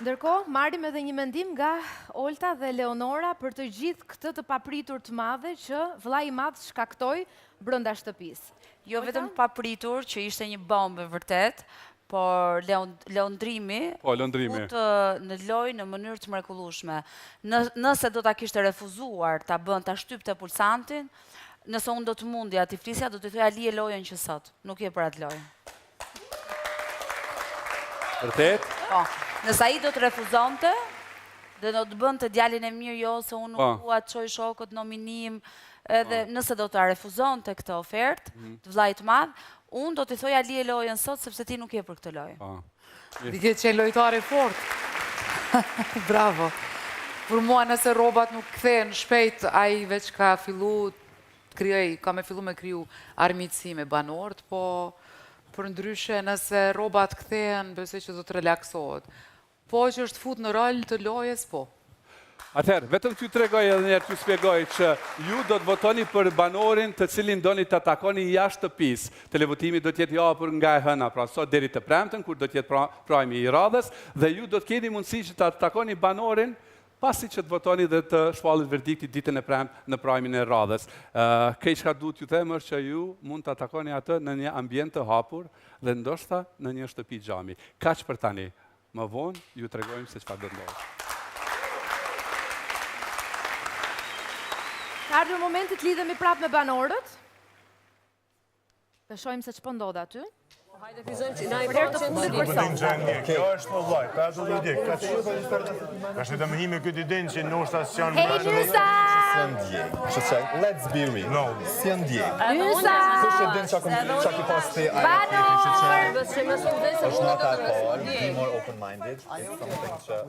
Ndërkohë, marrim edhe një mendim nga Olta dhe Leonora për të gjithë këtë të papritur të madhe që vëllai i madh shkaktoi brenda shtëpisë. Jo vetëm papritur që ishte një bombë vërtet, por lëndrimi fut në lojë në mënyrë të mrekullueshme. Nëse do ta kishte refuzuar ta ta shtypte pulsantin, nëse unë do të mundja t'i flisja, do t'i thoja lije lojën që sot, nuk je për atë lojë. Vërtet? Po, nëse ai do të refuzonte, dhe do të bënte djalin e mirë, jo se unë nuk dua të çoj shokët nominim, edhe nëse do ta refuzonte këtë ofertë të vllait të madh, unë do t'i thoja lije lojën sot sepse ti nuk je për këtë lojë. Dike që e lojtare fort. Bravo. Për mua nëse robat nuk kthehen shpejt, ai veç ka fillu ka me fillu me kriju armiqësi me banorët, po për ndryshe nëse robat kthehen, besoj që do të relaksohet. Po që është fut në rol të lojës, po. Atëherë, vetëm t'ju tregoj edhe njerë t'ju spjegoj që ju do të votoni për banorin të cilin doni të takoni jashtë shtëpisë. Televotimi do t'jetë japur nga e hëna, pra sot deri të premten, kur do t'jetë prajmi i radhës, dhe ju do t'keni mundësi që të takoni banorin pasi që të votoni dhe të shpallit verdikti ditën e premte në prajmin e radhës. Keq ka duhet ju them është që ju mund të takoni atë në një ambient të hapur dhe ndoshta në një shtëpi xhami. Kaq për tani. Më vonë ju tregojmë se çfarë do ndodhë. Ka ardhur momenti të lidhemi prapë me banorët. Të shohim se ç'po ndodh aty. Hajde fizojmë që na i përqen. Kjo është më vaj, ka do ide. Ka që të më hime këtë idenë që nështë asë janë Hey, Nysa! Let's be real. No. Nysa! Banor! Është not at all. Be more open-minded. It's something